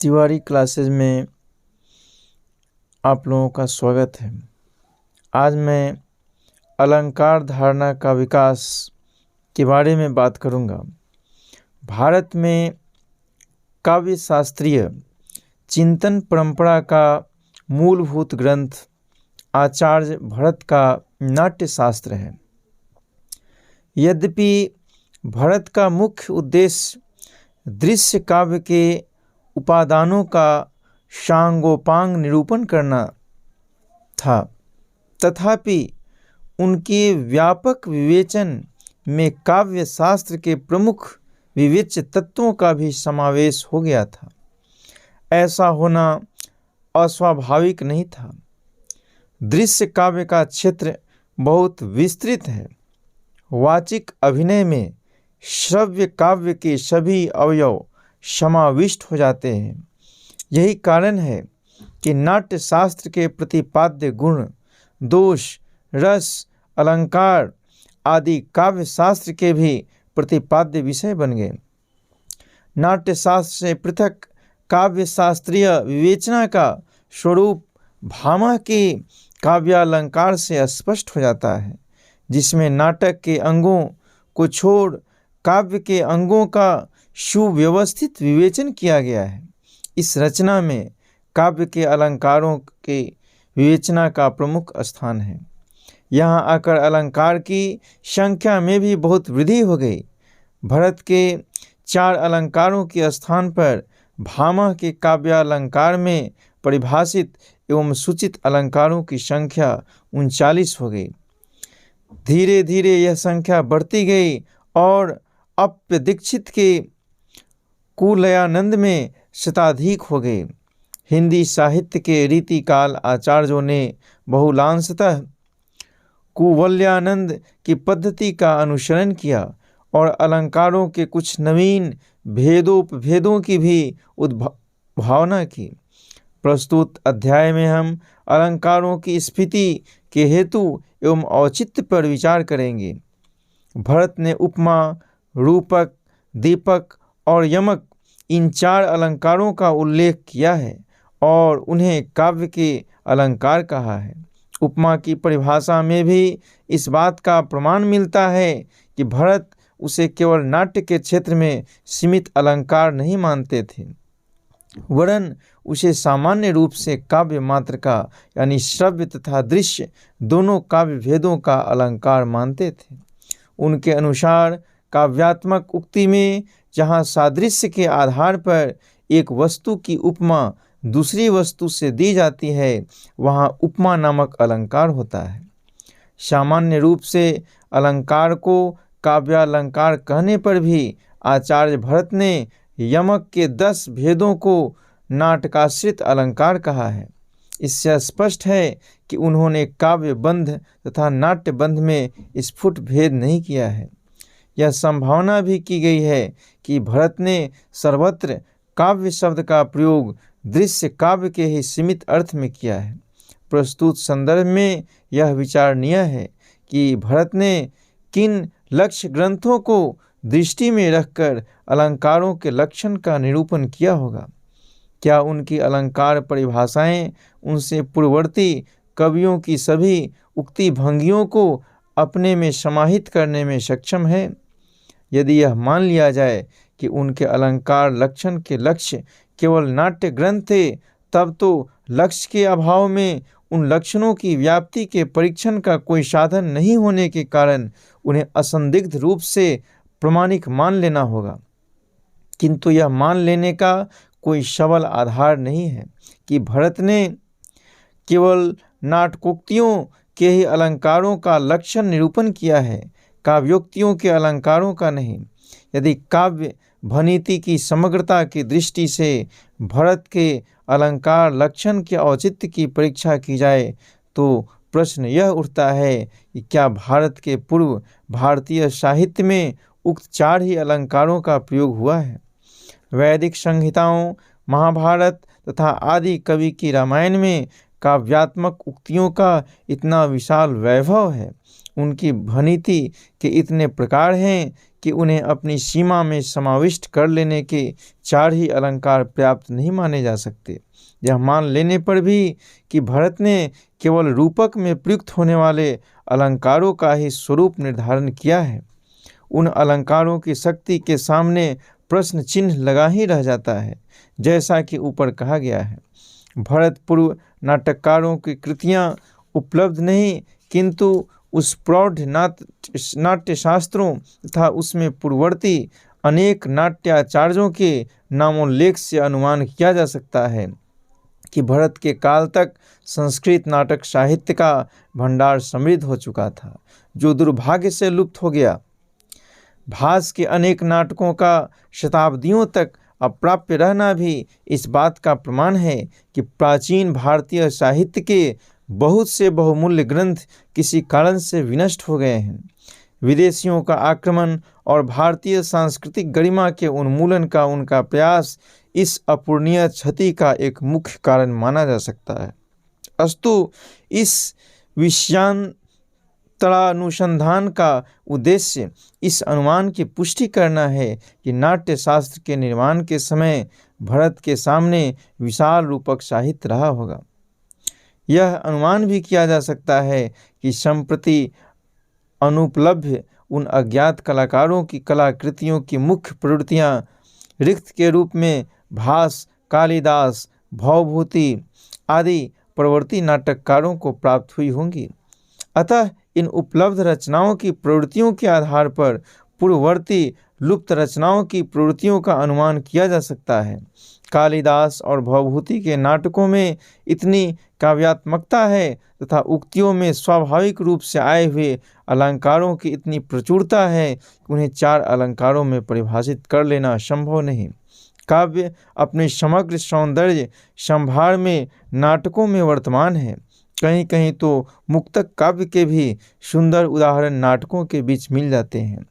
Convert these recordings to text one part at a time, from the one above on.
Tiwari classes में आप लोगों का स्वागत है। आज मैं अलंकार धारणा का विकास के बारे में बात करूंगा। भारत में काव्य शास्त्रीय चिंतन परंपरा का मूलभूत ग्रंथ आचार्य भरत का नाट्यशास्त्र है। यद्यपि भरत का मुख्य उद्देश्य दृश्य काव्य के उपादानों का सांगोपांग निरूपण करना था, तथापि उनके व्यापक विवेचन में काव्य शास्त्र के प्रमुख विवेच्य तत्वों का भी समावेश हो गया था। ऐसा होना अस्वाभाविक नहीं था। दृश्य काव्य का क्षेत्र बहुत विस्तृत है। वाचिक अभिनय में श्रव्य काव्य के सभी अवयव समाविष्ट हो जाते हैं। यही कारण है कि नाट्य शास्त्र के प्रतिपाद्य गुण, दोष, रस, अलंकार आदि काव्य शास्त्र के भी प्रतिपाद्य विषय बन गए। नाट्य शास्त्र से पृथक काव्य शास्त्रीय विवेचना का स्वरूप भामह के काव्यालंकार से स्पष्ट हो जाता है, जिसमें नाटक के अंगों को छोड़ काव्य के अंगों का सुव्यवस्थित विवेचन किया गया है। इस रचना में काव्य के अलंकारों के विवेचना का प्रमुख स्थान है। यहाँ आकर अलंकार की संख्या में भी बहुत वृद्धि हो गई। भरत के 4 अलंकारों के स्थान पर भामह के काव्यालंकार में परिभाषित एवं सूचित अलंकारों की संख्या 39 हो गई। धीरे धीरे यह संख्या बढ़ती गई और अप्यदीक्षित के कुलयानंद में शताधिक हो गए। हिंदी साहित्य के रीतिकाल आचार्यों ने बहुलांशतः कुवलयानंद की पद्धति का अनुसरण किया और अलंकारों के कुछ नवीन भेदोपभेदों की भी उद्भावना की। प्रस्तुत अध्याय में हम अलंकारों की स्फीति के हेतु एवं औचित्य पर विचार करेंगे। भरत ने उपमा, रूपक, दीपक और यमक इन 4 अलंकारों का उल्लेख किया है और उन्हें काव्य के अलंकार कहा है। उपमा की परिभाषा में भी इस बात का प्रमाण मिलता है कि भरत उसे केवल नाट्य के क्षेत्र में सीमित अलंकार नहीं मानते थे, वरन उसे सामान्य रूप से काव्य मात्र का यानी श्रव्य तथा दृश्य दोनों काव्य भेदों का अलंकार मानते थे। उनके अनुसार काव्यात्मक उक्ति में जहाँ सादृश्य के आधार पर एक वस्तु की उपमा दूसरी वस्तु से दी जाती है, वहाँ उपमा नामक अलंकार होता है। सामान्य रूप से अलंकार को काव्यालंकार कहने पर भी आचार्य भरत ने यमक के 10 भेदों को नाटकाश्रित अलंकार कहा है। इससे स्पष्ट है कि उन्होंने काव्य बंध तथा नाट्य बंध में स्फुट भेद नहीं किया है। यह संभावना भी की गई है कि भरत ने सर्वत्र काव्य शब्द का प्रयोग दृश्य काव्य के ही सीमित अर्थ में किया है। प्रस्तुत संदर्भ में यह विचारणीय है कि भरत ने किन लक्ष्य ग्रंथों को दृष्टि में रखकर अलंकारों के लक्षण का निरूपण किया होगा। क्या उनकी अलंकार परिभाषाएं उनसे पूर्ववर्ती कवियों की सभी उक्ति भंगियों को अपने में समाहित करने में सक्षम है? यदि यह मान लिया जाए कि उनके अलंकार लक्षण के लक्ष्य केवल नाट्य ग्रंथ थे, तब तो लक्ष्य के अभाव में उन लक्षणों की व्याप्ति के परीक्षण का कोई साधन नहीं होने के कारण उन्हें असंदिग्ध रूप से प्रमाणिक मान लेना होगा। किंतु यह मान लेने का कोई सबल आधार नहीं है कि भरत ने केवल नाटकोक्तियों के ही अलंकारों का लक्षण निरूपण किया है, काव्योक्तियों के अलंकारों का नहीं। यदि काव्य भनीति की समग्रता की दृष्टि से भरत के अलंकार लक्षण के औचित्य की परीक्षा की जाए, तो प्रश्न यह उठता है कि क्या भारत के पूर्व भारतीय साहित्य में उक्त 4 ही अलंकारों का प्रयोग हुआ है? वैदिक संहिताओं, महाभारत तथा आदि कवि की रामायण में काव्यात्मक उक्तियों का इतना विशाल वैभव है, उनकी भनीति के इतने प्रकार हैं कि उन्हें अपनी सीमा में समाविष्ट कर लेने के 4 ही अलंकार पर्याप्त नहीं माने जा सकते। यह मान लेने पर भी कि भरत ने केवल रूपक में प्रयुक्त होने वाले अलंकारों का ही स्वरूप निर्धारण किया है, उन अलंकारों की शक्ति के सामने प्रश्न चिन्ह लगा ही रह जाता है। जैसा कि ऊपर कहा गया है, भरत पूर्व नाटककारों की कृतियां उपलब्ध नहीं, किंतु उस प्रौढ़ नाट्यशास्त्रों तथा उसमें पूर्ववर्ती अनेक नाट्याचार्यों के नामोल्लेख से अनुमान किया जा सकता है कि भरत के काल तक संस्कृत नाटक साहित्य का भंडार समृद्ध हो चुका था, जो दुर्भाग्य से लुप्त हो गया। भास के अनेक नाटकों का शताब्दियों तक अप्राप्य रहना भी इस बात का प्रमाण है कि प्राचीन भारतीय साहित्य के बहुत से बहुमूल्य ग्रंथ किसी कारण से विनष्ट हो गए हैं। विदेशियों का आक्रमण और भारतीय सांस्कृतिक गरिमा के उन्मूलन का उनका प्रयास इस अपूरणीय क्षति का एक मुख्य कारण माना जा सकता है। अस्तु इस विषयांतरानुसंधान का उद्देश्य इस अनुमान की पुष्टि करना है कि नाट्यशास्त्र के निर्माण के समय भरत के सामने विशाल रूपक साहित्य रहा होगा। यह अनुमान भी किया जा सकता है कि संप्रति अनुपलब्ध उन अज्ञात कलाकारों की कलाकृतियों की मुख्य प्रवृत्तियां रिक्त के रूप में भास, कालिदास, भवभूति आदि प्रवर्ती नाटककारों को प्राप्त हुई होंगी। अतः इन उपलब्ध रचनाओं की प्रवृत्तियों के आधार पर पूर्ववर्ती लुप्त रचनाओं की प्रवृत्तियों का अनुमान किया जा सकता है। कालिदास और भवभूति के नाटकों में इतनी काव्यात्मकता है तथा उक्तियों में स्वाभाविक रूप से आए हुए अलंकारों की इतनी प्रचुरता है कि उन्हें 4 अलंकारों में परिभाषित कर लेना संभव नहीं। काव्य अपने समग्र सौंदर्य संभार में नाटकों में वर्तमान है। कहीं कहीं तो मुक्तक काव्य के भी सुंदर उदाहरण नाटकों के बीच मिल जाते हैं।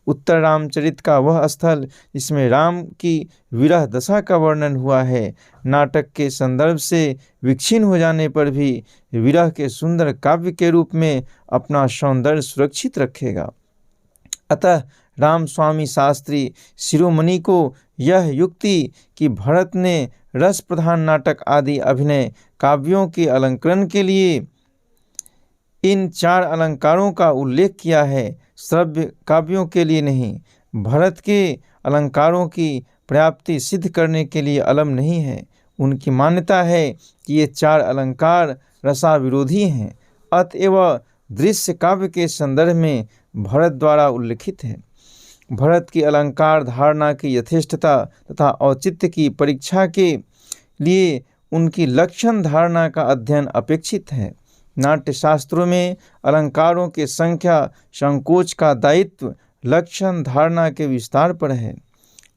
उत्तर रामचरित का वह स्थल जिसमें राम की विरह दशा का वर्णन हुआ है, नाटक के संदर्भ से विक्षीण हो जाने पर भी विरह के सुंदर काव्य के रूप में अपना सौंदर्य सुरक्षित रखेगा। अतः रामस्वामी शास्त्री शिरोमणि को यह युक्ति कि भरत ने रस प्रधान नाटक आदि अभिनय काव्यों के अलंकरण के लिए इन 4 अलंकारों का उल्लेख किया है, श्रव्य काव्यों के लिए नहीं, भरत के अलंकारों की प्राप्ति सिद्ध करने के लिए अलम नहीं है। उनकी मान्यता है कि ये 4 अलंकार रसाविरोधी हैं, अतएव दृश्य काव्य के संदर्भ में भरत द्वारा उल्लिखित है। भरत की अलंकार धारणा की यथेष्टता तथा औचित्य की परीक्षा के लिए उनकी लक्षण धारणा का अध्ययन अपेक्षित है। नाट्यशास्त्रों में अलंकारों के संख्या संकोच का दायित्व लक्षण धारणा के विस्तार पर है।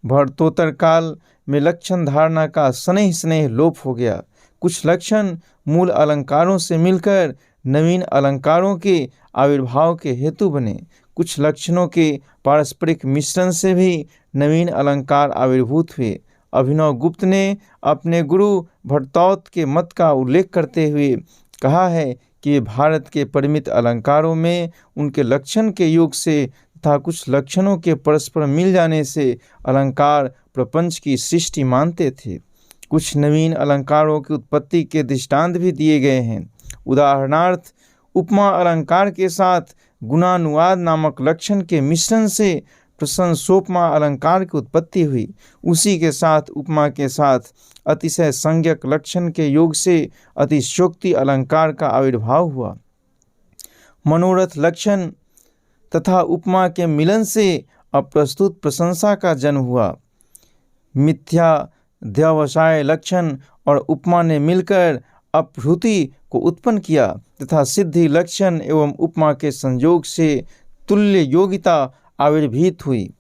भरतोत्तर काल में लक्षण धारणा का स्नेह स्नेह लोप हो गया। कुछ लक्षण मूल अलंकारों से मिलकर नवीन अलंकारों के आविर्भाव के हेतु बने। कुछ लक्षणों के पारस्परिक मिश्रण से भी नवीन अलंकार आविर्भूत हुए। अभिनव गुप्त ने अपने गुरु भट्टौत के मत का उल्लेख करते हुए कहा है कि भारत के परिमित अलंकारों में उनके लक्षण के योग से तथा कुछ लक्षणों के परस्पर मिल जाने से अलंकार प्रपंच की सृष्टि मानते थे। कुछ नवीन अलंकारों की उत्पत्ति के दृष्टांत भी दिए गए हैं। उदाहरणार्थ, उपमा अलंकार के साथ गुणानुवाद नामक लक्षण के मिश्रण से प्रशंसोपमा अलंकार की उत्पत्ति हुई। उसी के साथ उपमा के साथ अतिशय संज्ञक लक्षण के योग से अतिशयोक्ति अलंकार का आविर्भाव हुआ। मनोरथ लक्षण तथा उपमा के मिलन से अप्रस्तुत प्रशंसा का जन्म हुआ। मिथ्याध्यवसाय लक्षण और उपमा ने मिलकर अपहृति को उत्पन्न किया तथा सिद्धि लक्षण एवं उपमा के संयोग से तुल्य योगिता आविर्भूत हुई।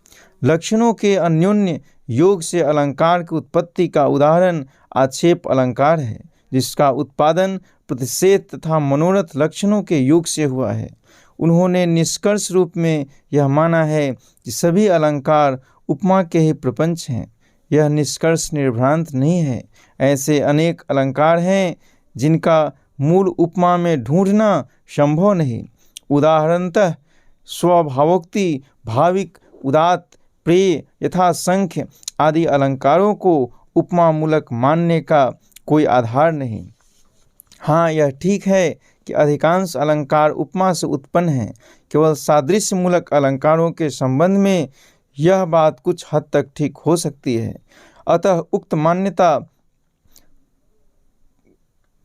लक्षणों के अन्योन्य योग से अलंकार की उत्पत्ति का उदाहरण आक्षेप अलंकार है, जिसका उत्पादन प्रतिषेध तथा मनोरथ लक्षणों के योग से हुआ है। उन्होंने निष्कर्ष रूप में यह माना है कि सभी अलंकार उपमा के ही प्रपंच हैं। यह निष्कर्ष निर्भ्रांत नहीं है। ऐसे अनेक अलंकार हैं जिनका मूल उपमा में ढूंढना संभव नहीं। उदाहरणतः स्वभावोक्ति, भाविक, उदात्त, प्रेय, यथासंख्य आदि अलंकारों को उपमा मूलक मानने का कोई आधार नहीं। हाँ, यह ठीक है कि अधिकांश अलंकार उपमा से उत्पन्न हैं। केवल सादृश्य मूलक अलंकारों के संबंध में यह बात कुछ हद तक ठीक हो सकती है। अतः उक्त मान्यता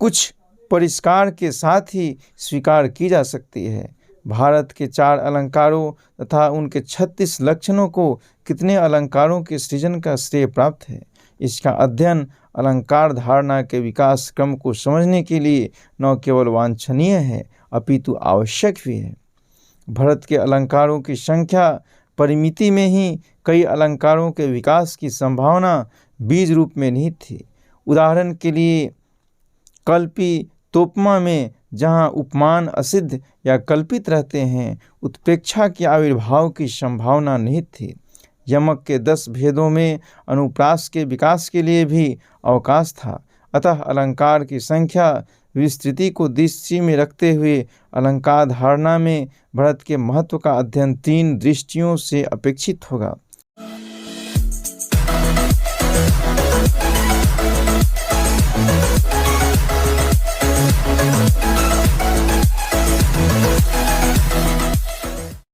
कुछ परिष्कार के साथ ही स्वीकार की जा सकती है। भारत के 4 अलंकारों तथा उनके 36 लक्षणों को कितने अलंकारों के सृजन का श्रेय प्राप्त है, इसका अध्ययन अलंकार धारणा के विकास क्रम को समझने के लिए न केवल वांछनीय है अपितु आवश्यक भी है। भारत के अलंकारों की संख्या परिमिति में ही कई अलंकारों के विकास की संभावना बीज रूप में निहित थी। उदाहरण के लिए कल्पी तोपमा में जहाँ उपमान असिद्ध या कल्पित रहते हैं, उत्प्रेक्षा के आविर्भाव की संभावना निहित थी। यमक के 10 भेदों में अनुप्रास के विकास के लिए भी अवकाश था। अतः अलंकार की संख्या विस्तृति को दृष्टि में रखते हुए अलंकार धारणा में भारत के महत्व का अध्ययन 3 दृष्टियों से अपेक्षित होगा।